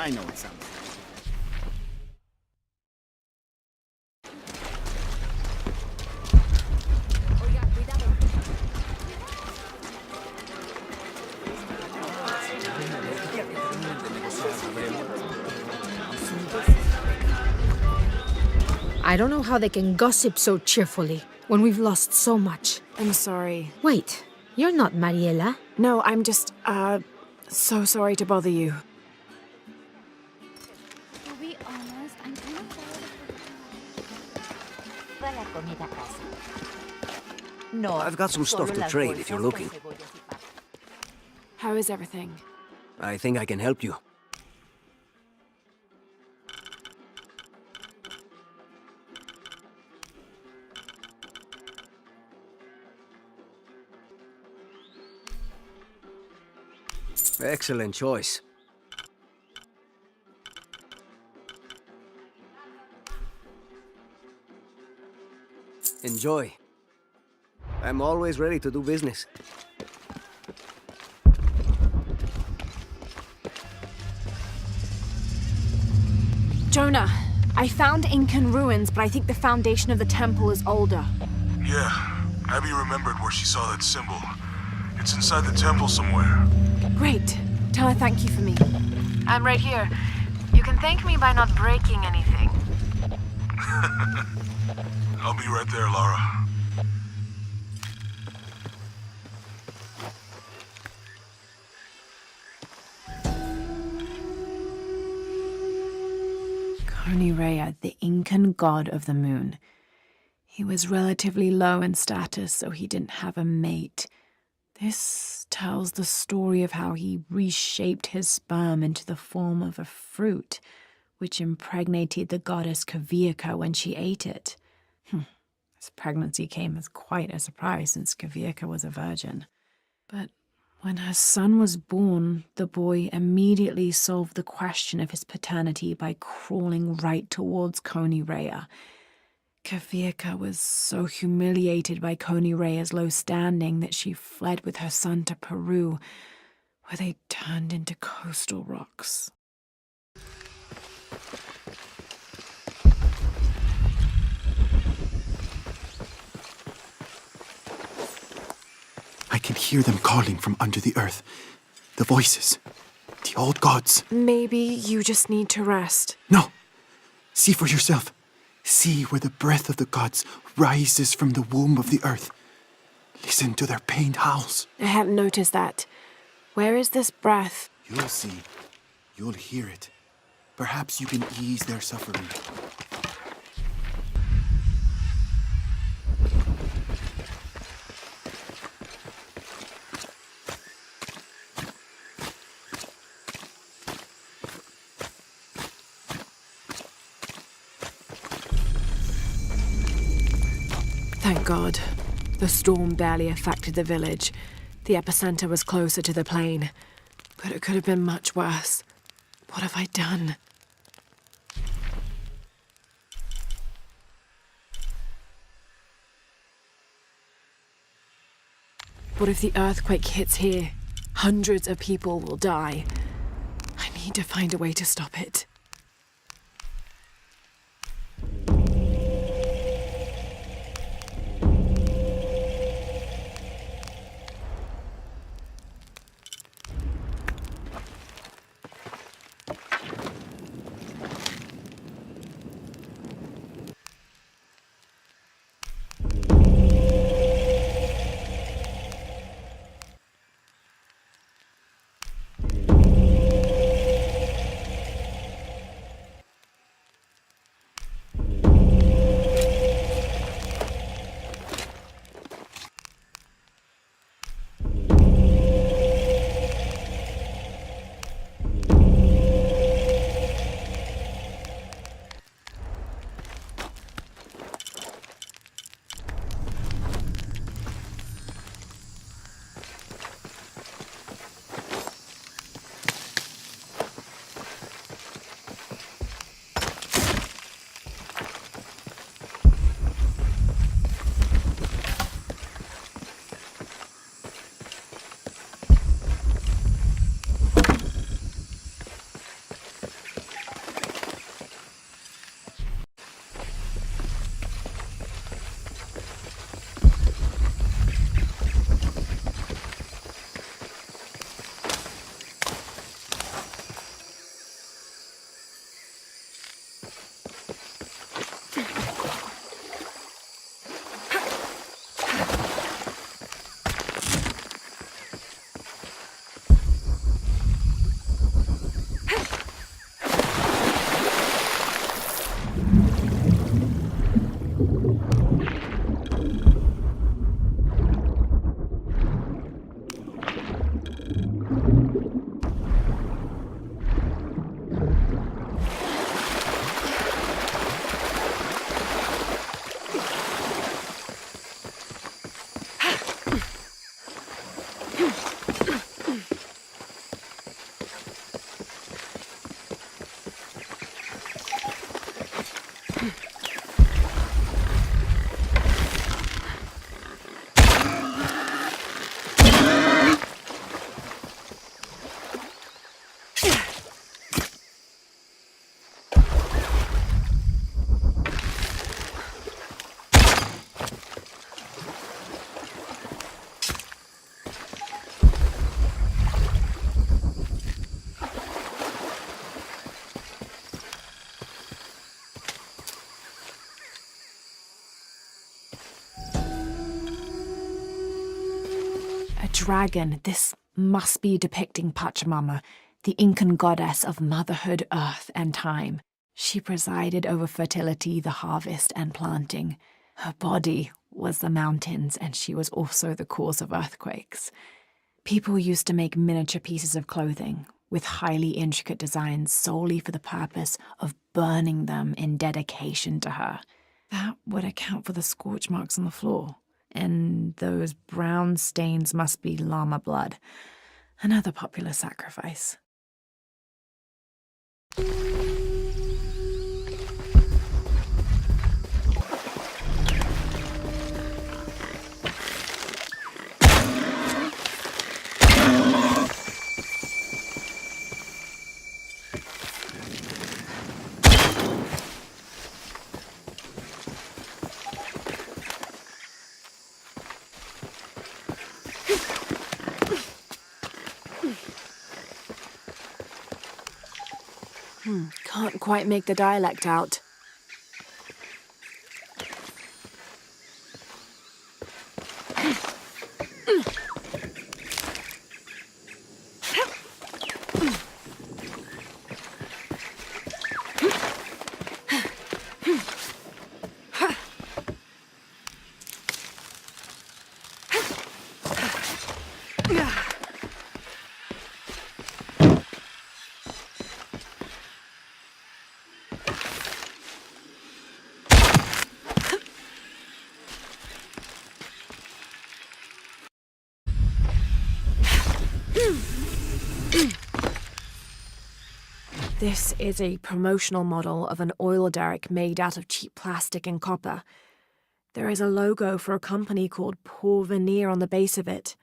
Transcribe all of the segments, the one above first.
I know it sounds. I don't know how they can gossip so cheerfully when we've lost so much. I'm sorry. Wait, you're not Mariela. No, I'm just, so sorry to bother you. To be honest, I'm kind of No, I've got some stuff to trade if you're looking. How is everything? I think I can help you. Excellent choice. Enjoy. I'm always ready to do business. Jonah, I found Incan ruins, but I think the foundation of the temple is older. Yeah, Abby remembered where she saw that symbol. It's inside the temple somewhere. Great. Tell her thank you for me. I'm right here. You can thank me by not breaking anything. I'll be right there, Lara. Rea, the Incan god of the moon. He was relatively low in status, so he didn't have a mate. This tells the story of how he reshaped his sperm into the form of a fruit, which impregnated the goddess Kavika when she ate it. His pregnancy came as quite a surprise since Kavika was a virgin. But when her son was born, the boy immediately solved the question of his paternity by crawling right towards Rea. Kavika was so humiliated by Rea's low standing that she fled with her son to Peru, where they turned into coastal rocks. I can hear them calling from under the earth. The voices. The old gods. Maybe you just need to rest. No. See for yourself. See where the breath of the gods rises from the womb of the earth. Listen to their pained howls. I hadn't noticed that. Where is this breath? You'll see. You'll hear it. Perhaps you can ease their suffering. Thank God. The storm barely affected the village. The epicenter was closer to the plain. But it could have been much worse. What have I done? What if the earthquake hits here? Hundreds of people will die. I need to find a way to stop it. dragon. This must be depicting Pachamama, the Incan goddess of motherhood, earth, and time. She presided over fertility, the harvest, and planting. Her body was the mountains, and she was also the cause of earthquakes. People used to make miniature pieces of clothing with highly intricate designs solely for the purpose of burning them in dedication to her. That would account for the scorch marks on the floor. And those brown stains must be llama blood, another popular sacrifice. Can't quite make the dialect out. This is a promotional model of an oil derrick made out of cheap plastic and copper. There is a logo for a company called Porvenir on the base of it.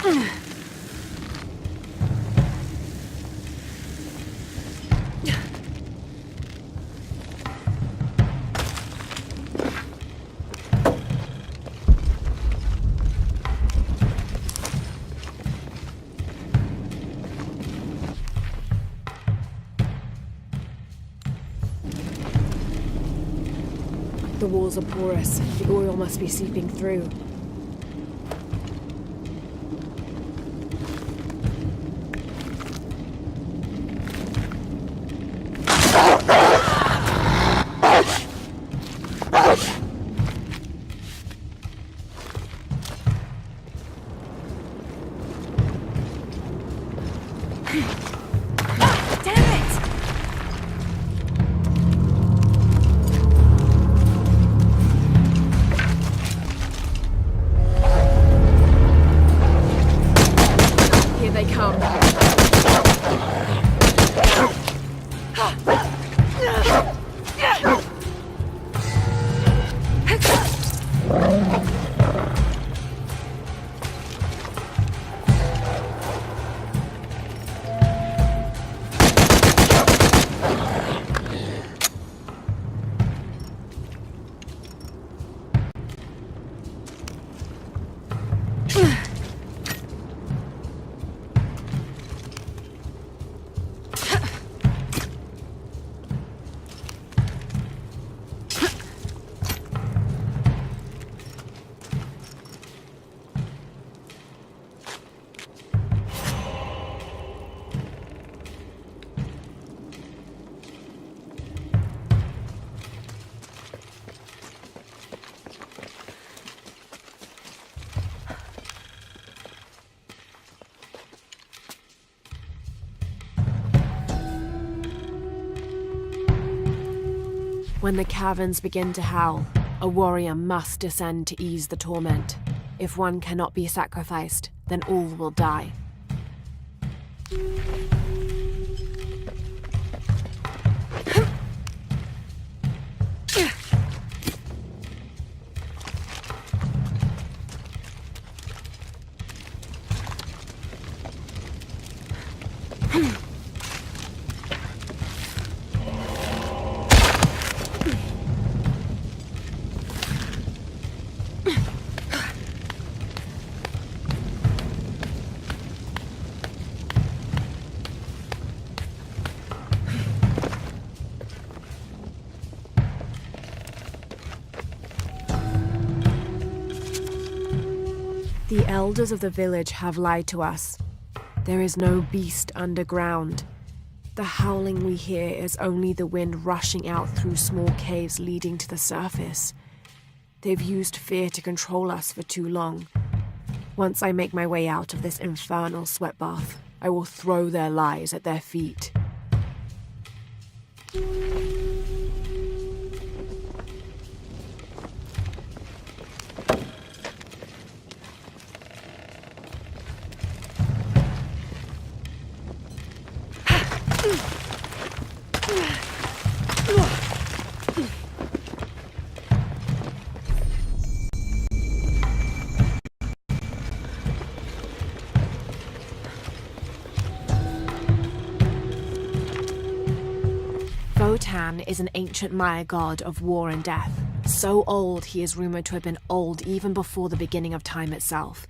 The walls are porous. The oil must be seeping through. When the caverns begin to howl, a warrior must descend to ease the torment. If one cannot be sacrificed, then all will die. The elders of the village have lied to us. There is no beast underground. The howling we hear is only the wind rushing out through small caves leading to the surface. They've used fear to control us for too long. Once I make my way out of this infernal sweat bath, I will throw their lies at their feet. Votan is an ancient Maya god of war and death. So old, he is rumored to have been old even before the beginning of time itself.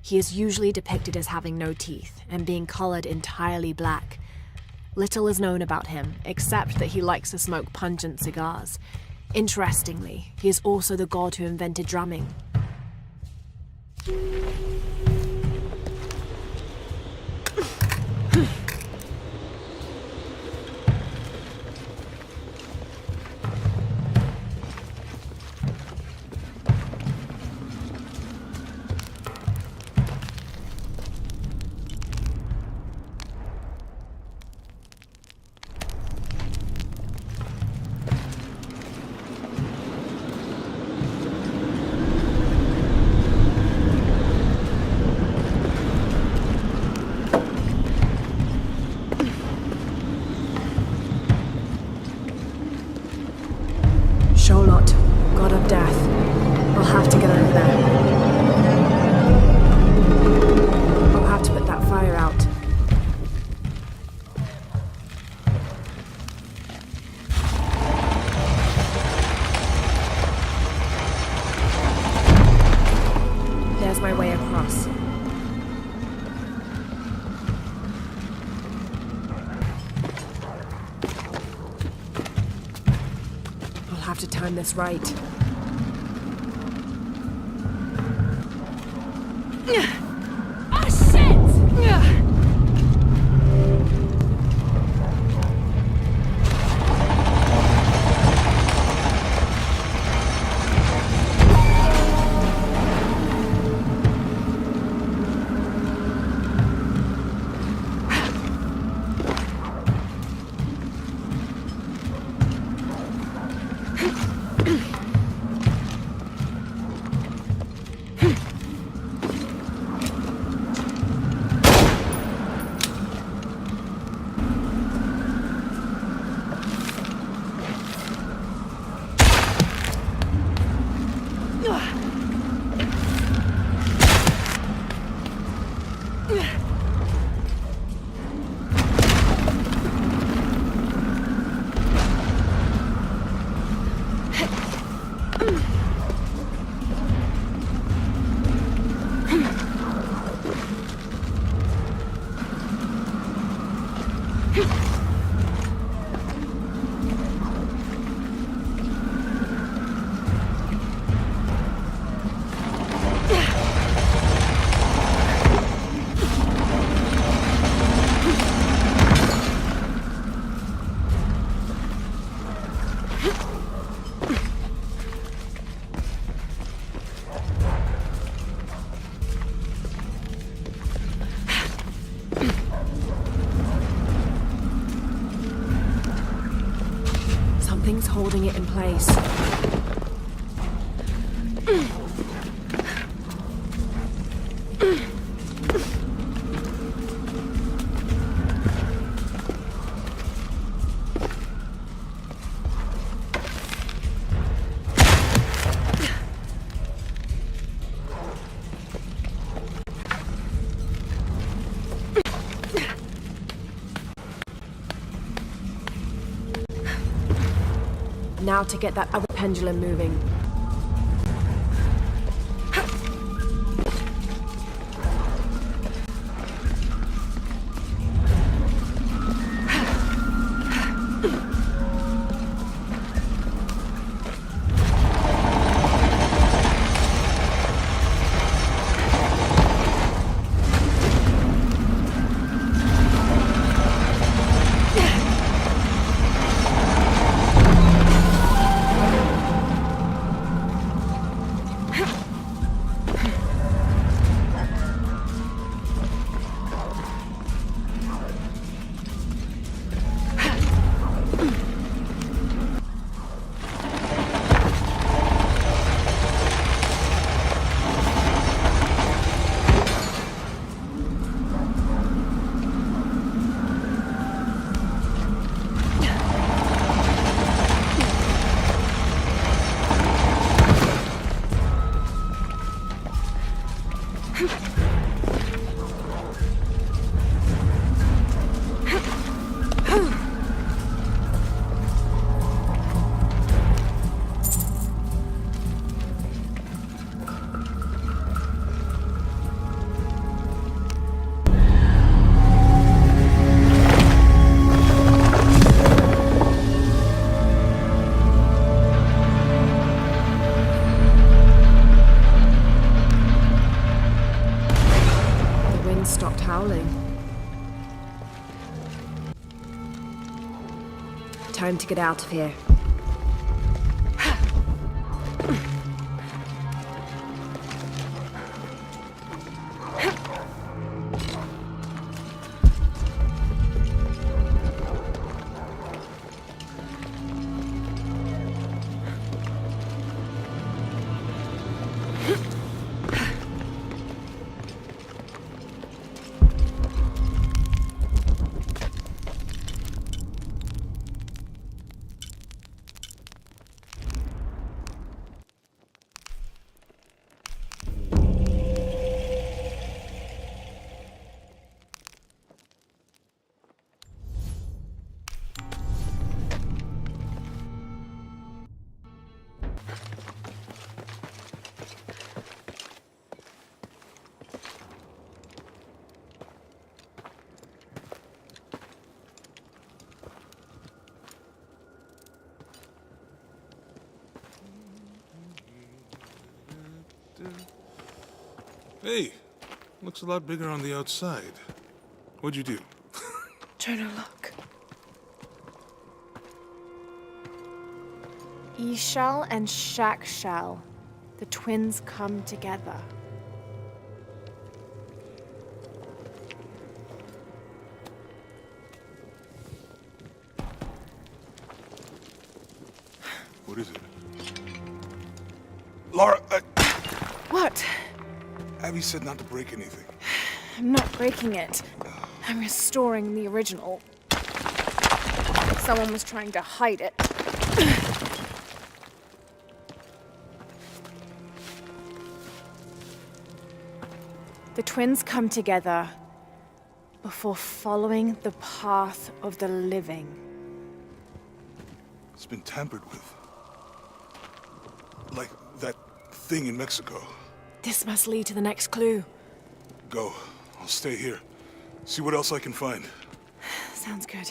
He is usually depicted as having no teeth and being colored entirely black. Little is known about him, except that he likes to smoke pungent cigars. Interestingly, he is also the god who invented drumming. us. I'll have to time this right. Oh shit! Something's holding it in place. Now to get that other pendulum moving. Time to get out of here. Hey, looks a lot bigger on the outside. What'd you do? Jonah, look. E-shell and Shack shell. The twins come together. What is it? Laura, What? Abby said not to break anything. I'm not breaking it. I'm restoring the original. Someone was trying to hide it. The twins come together before following the path of the living. It's been tampered with. Like that thing in Mexico. This must lead to the next clue. Go. I'll stay here. See what else I can find. Sounds good.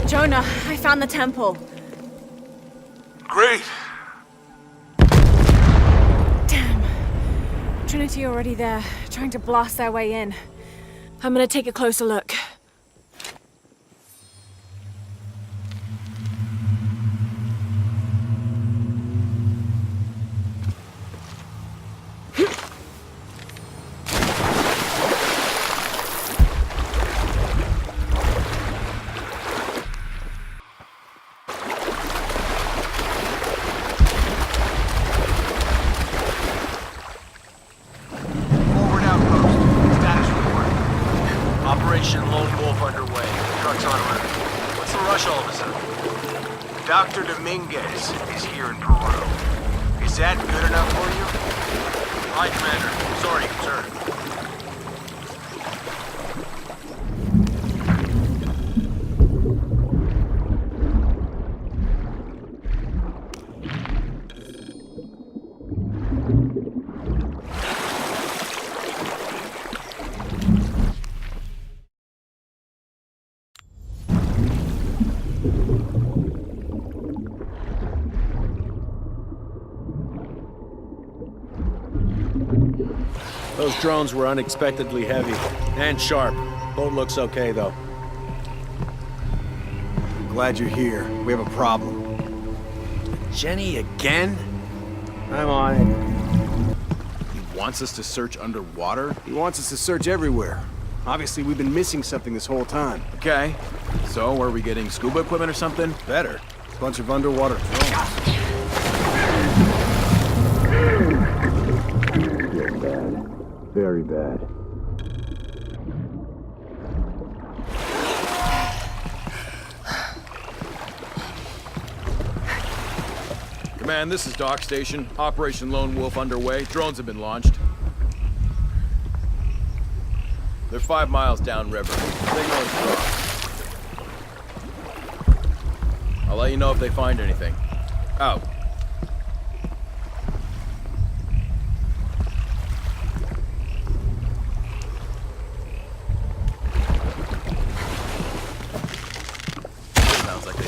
Jonah, I found the temple. Great! Damn. Trinity already there, trying to blast their way in. I'm gonna take a closer look. Dr. Dominguez is here in Peru. Is that good enough for you? Hi, Commander. Sorry, sir. Those drones were unexpectedly heavy and sharp. Boat looks okay, though. Glad you're here. We have a problem. Jenny again? I'm on it. He wants us to search underwater? He wants us to search everywhere. Obviously, we've been missing something this whole time. Okay. So, are we getting scuba equipment or something? Better. Bunch of underwater drones. Very bad. Command, this is Dock Station. Operation Lone Wolf underway. Drones have been launched. They're 5 miles downriver. Signal is crossed. I'll let you know if they find anything. Out.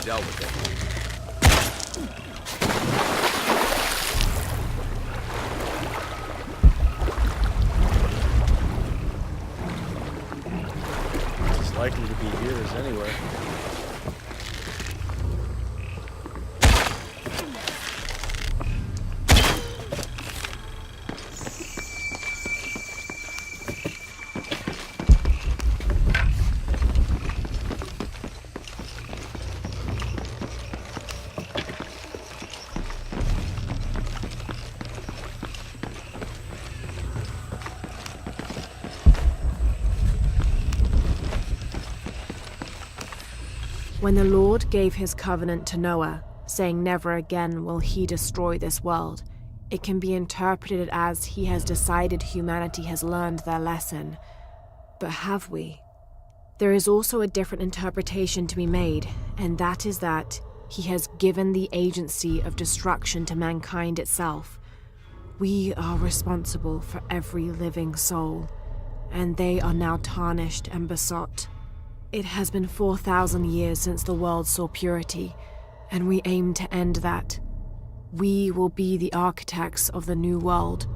Dealt with it. It's likely to be here as anywhere. When the Lord gave his covenant to Noah, saying never again will he destroy this world, It can be interpreted as he has decided humanity has learned their lesson. But have we? There is also a different interpretation to be made, and that is that he has given the agency of destruction to mankind itself. We are responsible for every living soul, and they are now tarnished and besought. It has been 4,000 years since the world saw purity, and we aim to end that. We will be the architects of the new world.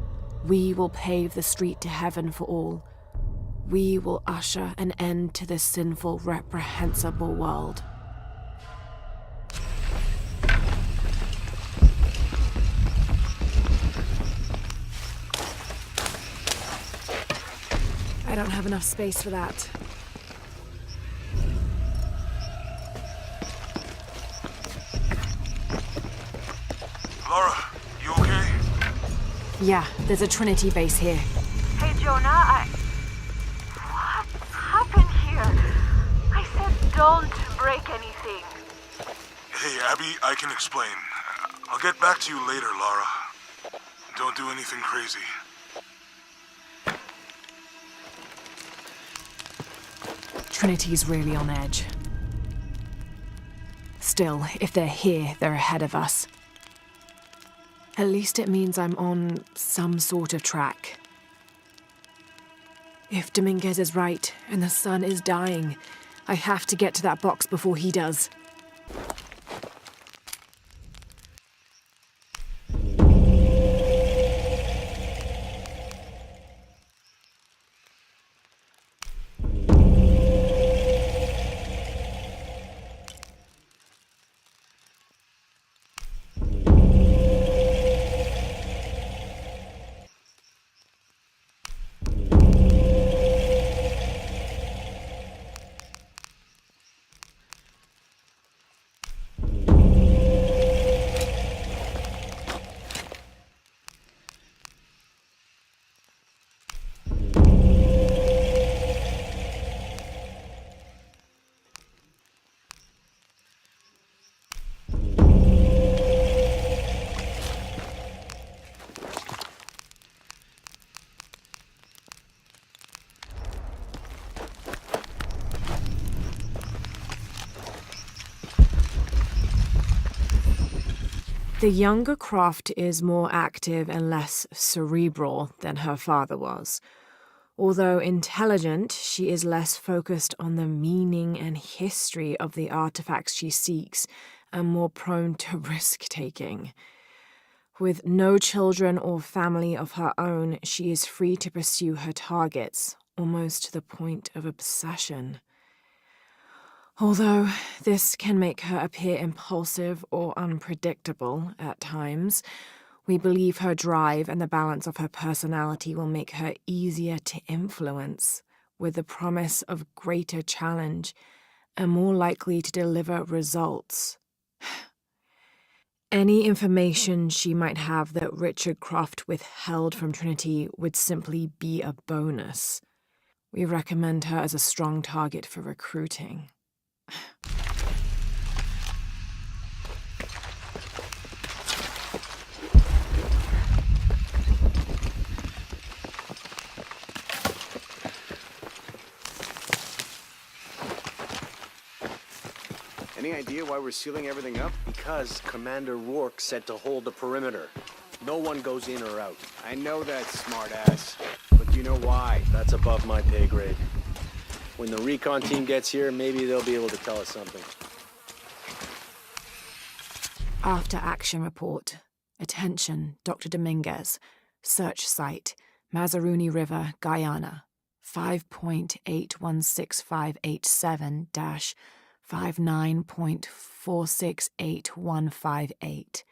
We will pave the street to heaven for all. We will usher an end to this sinful, reprehensible world. I don't have enough space for that. Laura, you okay? Yeah, there's a Trinity base here. Hey, Jonah, What's happened here? I said don't break anything. Hey, Abby, I can explain. I'll get back to you later, Laura. Don't do anything crazy. Trinity's really on edge. Still, if they're here, they're ahead of us. At least it means I'm on some sort of track. If Dominguez is right, and the sun is dying, I have to get to that box before he does. The younger Croft is more active and less cerebral than her father was. Although intelligent, she is less focused on the meaning and history of the artifacts she seeks and more prone to risk-taking. With no children or family of her own, she is free to pursue her targets, almost to the point of obsession. Although this can make her appear impulsive or unpredictable at times, we believe her drive and the balance of her personality will make her easier to influence, with the promise of greater challenge and more likely to deliver results. Any information she might have that Richard Croft withheld from Trinity would simply be a bonus. We recommend her as a strong target for recruiting. Any idea why we're sealing everything up? Because Commander Rourke said to hold the perimeter. No one goes in or out. I know that, smartass. But do you know why? That's above my pay grade. When the recon team gets here, maybe they'll be able to tell us something. After action report. Attention, Dr. Dominguez. Search site, Mazaruni River, Guyana. 5.816587-59.468158.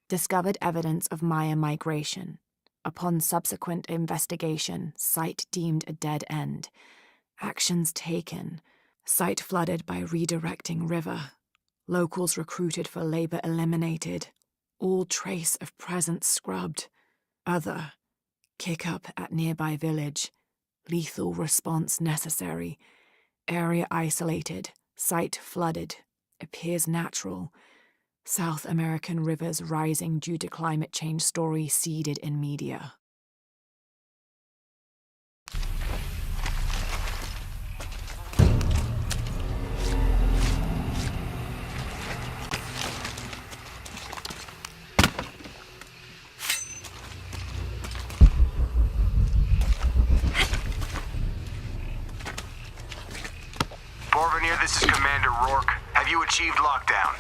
Discovered evidence of Maya migration. Upon subsequent investigation, site deemed a dead end. Actions taken. Site flooded by redirecting river. Locals recruited for labor eliminated. All trace of presence scrubbed. Other. Kick up at nearby village. Lethal response necessary. Area isolated. Site flooded. Appears natural. South American rivers rising due to climate change story seeded in media. Porvenir, this is Commander Rourke. Have you achieved lockdown?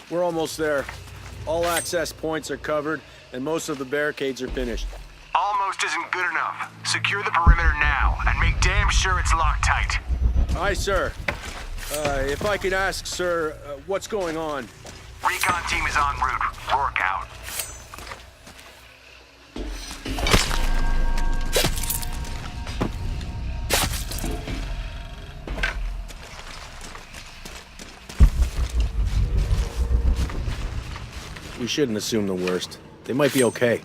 We're almost there. All access points are covered, and most of the barricades are finished. Almost isn't good enough. Secure the perimeter now, and make damn sure it's locked tight. Aye, sir. If I could ask, sir, what's going on? Recon team is en route. Rourke out. We shouldn't assume the worst. They might be okay.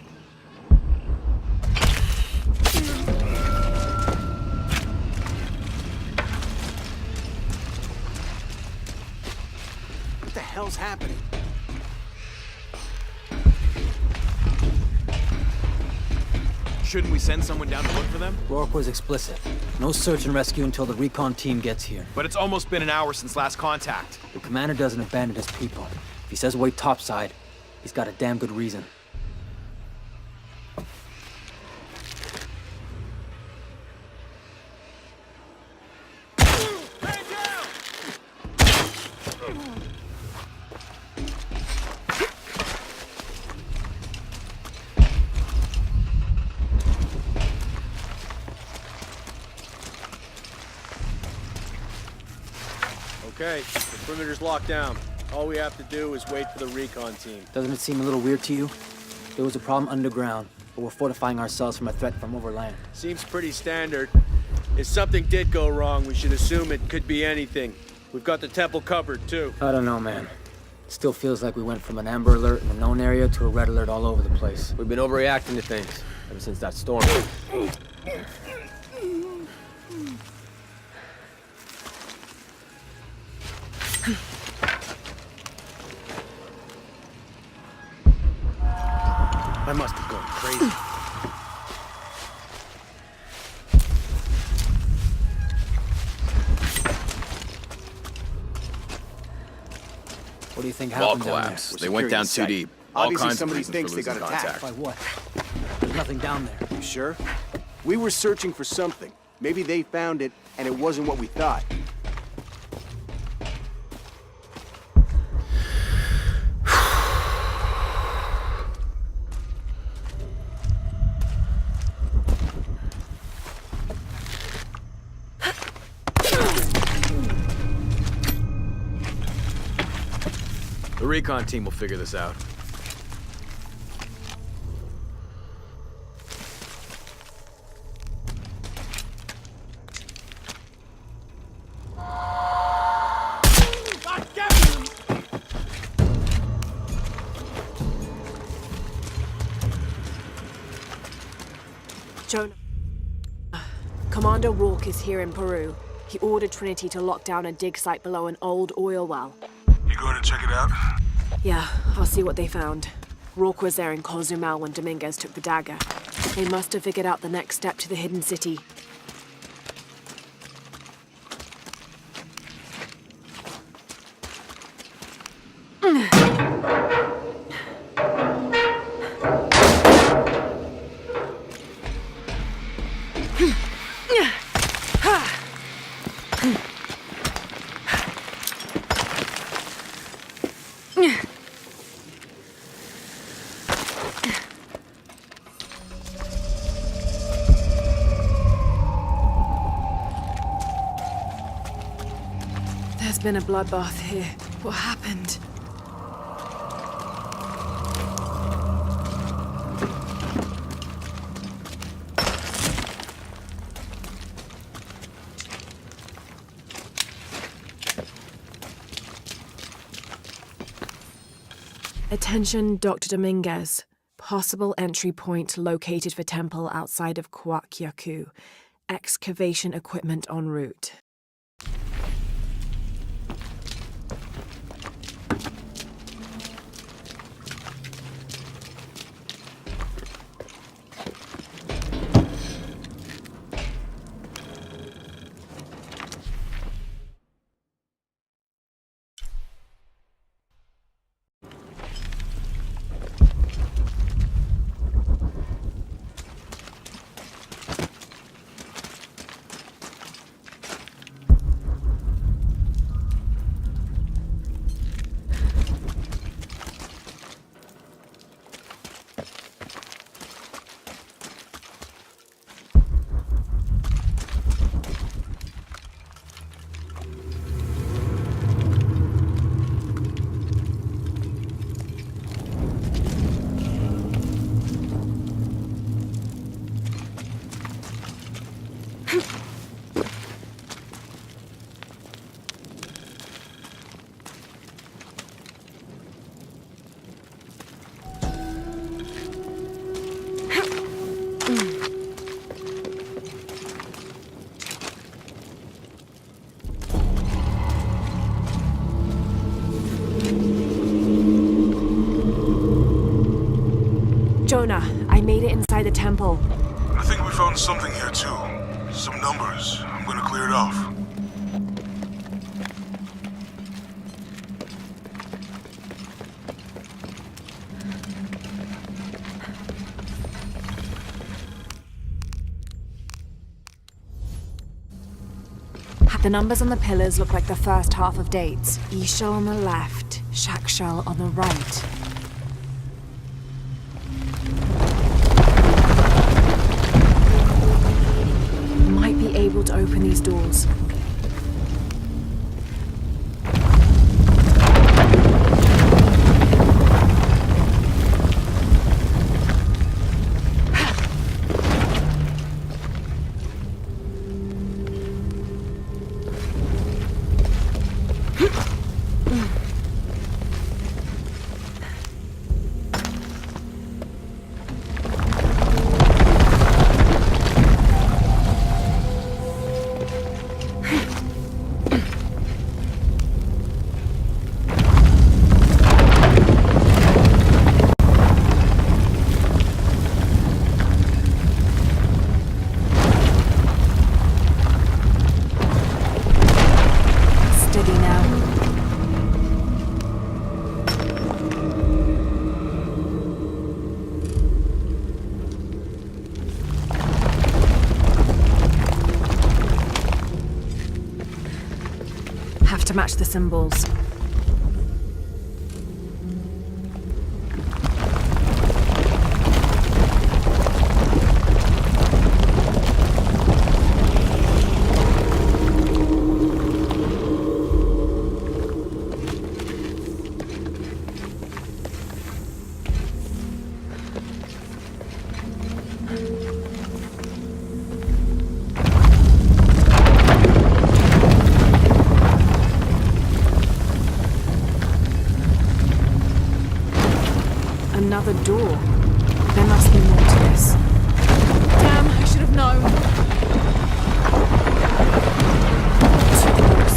What the hell's happening? Shouldn't we send someone down to look for them? Rourke was explicit. No search and rescue until the recon team gets here. But it's almost been an hour since last contact. The commander doesn't abandon his people. If he says wait topside, he's got a damn good reason. Okay, the perimeter's locked down. All we have to do is wait for the recon team. Doesn't it seem a little weird to you? There was a problem underground, but we're fortifying ourselves from a threat from overland. Seems pretty standard. If something did go wrong, we should assume it could be anything. We've got the temple covered, too. I don't know, man. It still feels like we went from an amber alert in the known area to a red alert all over the place. We've been overreacting to things ever since that storm. I must be going crazy. What do you think Wall happened down there? collapse. They went down too deep. All Obviously kinds of somebody reasons thinks for they got losing attacked. contact. By what? There's nothing down there. You sure? We were searching for something. Maybe they found it, and it wasn't what we thought. The recon team will figure this out. Jonah. Commander Rourke is here in Peru. He ordered Trinity to lock down a dig site below an old oil well. You going to check it out? Yeah, I'll see what they found. Rourke was there in Cozumel when Dominguez took the dagger. They must have figured out the next step to the hidden city. There's been a bloodbath here. What happened? Attention, Dr. Dominguez. Possible entry point located for temple outside of Coaquiacu. Excavation equipment en route. Jonah, I made it inside the temple. I think we found something here too. Some numbers. I'm gonna clear it off. The numbers on the pillars look like the first half of dates. Ishel on the left, Shakshel on the right. Might be able to open these doors. Have to match the symbols. Another door. There must be more to this. Damn, I should have known. Too close.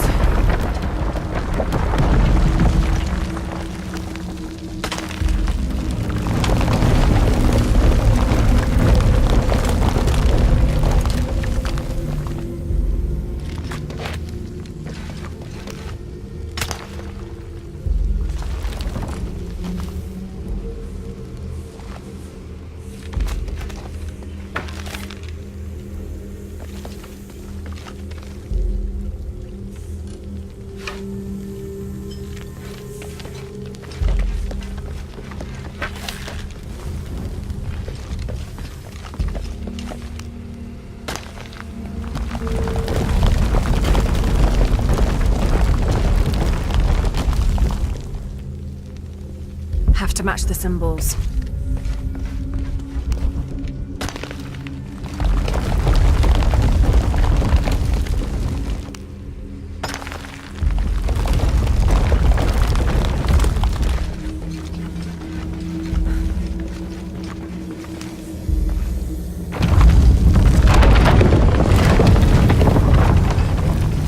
Have to match the symbols.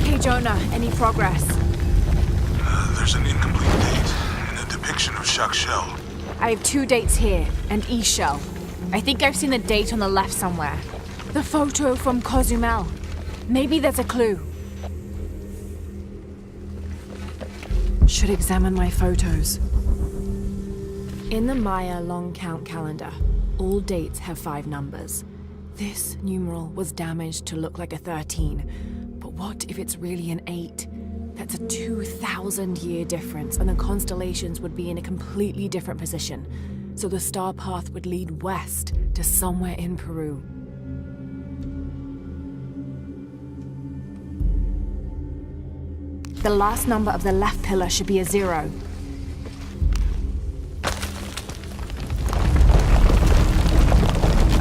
Hey Jonah, any progress? There's an incomplete date and a depiction of Shakshel. I have 2 dates here, and Ishel. I think I've seen the date on the left somewhere. The photo from Cozumel. Maybe there's a clue. Should examine my photos. In the Maya long count calendar, all dates have 5 numbers. This numeral was damaged to look like a 13. But what if it's really an 8? That's a 2,000-year difference, and the constellations would be in a completely different position. So the star path would lead west to somewhere in Peru. The last number of the left pillar should be a 0.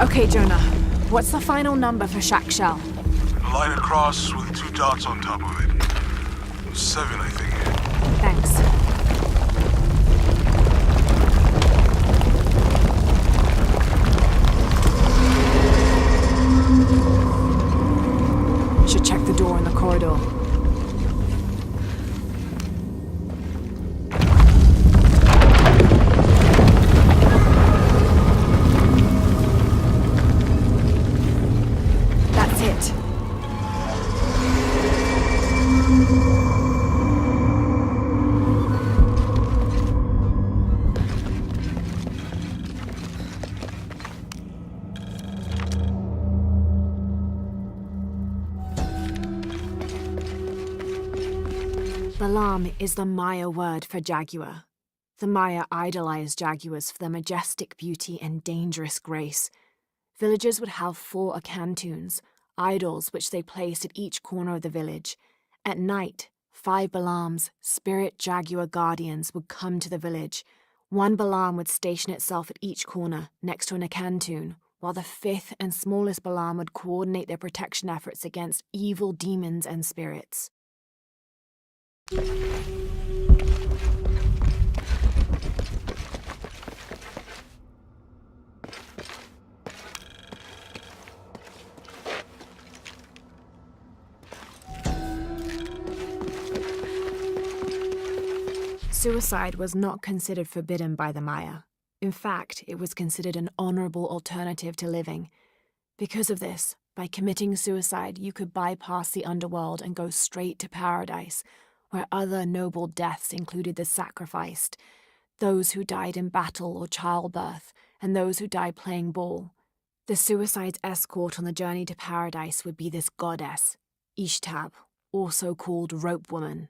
Okay, Jonah. What's the final number for Shakshel? A line across with 2 dots on top of it. 7, I think. Thanks. Should check the door in the corridor. Balam is the Maya word for jaguar. The Maya idolized jaguars for their majestic beauty and dangerous grace. Villagers would have 4 akantuns, idols which they placed at each corner of the village. At night, 5 Balams, spirit jaguar guardians, would come to the village. 1 Balam would station itself at each corner, next to an akantun, while the 5th and smallest Balam would coordinate their protection efforts against evil demons and spirits. Suicide was not considered forbidden by the Maya. In fact, it was considered an honorable alternative to living. Because of this, by committing suicide, you could bypass the underworld and go straight to paradise, where other noble deaths included the sacrificed, those who died in battle or childbirth, and those who died playing ball. The suicide's escort on the journey to paradise would be this goddess, Ishtab, also called Rope Woman.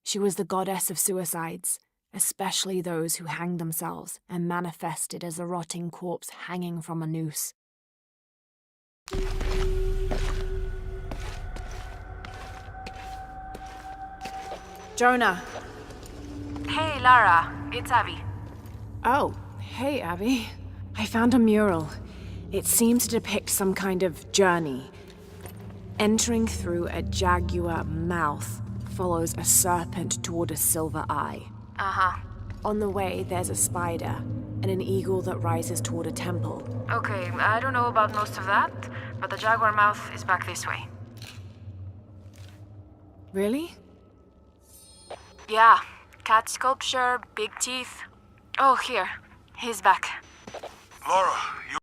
She was the goddess of suicides, especially those who hanged themselves and manifested as a rotting corpse hanging from a noose. Jonah. Hey, Lara. It's Abby. Oh, hey, Abby. I found a mural. It seems to depict some kind of journey. Entering through a jaguar mouth follows a serpent toward a silver eye. Uh-huh. On the way, there's a spider and an eagle that rises toward a temple. Okay, I don't know about most of that, but the jaguar mouth is back this way. Really? Yeah. Cat sculpture, big teeth. Oh, here. He's back. Laura, you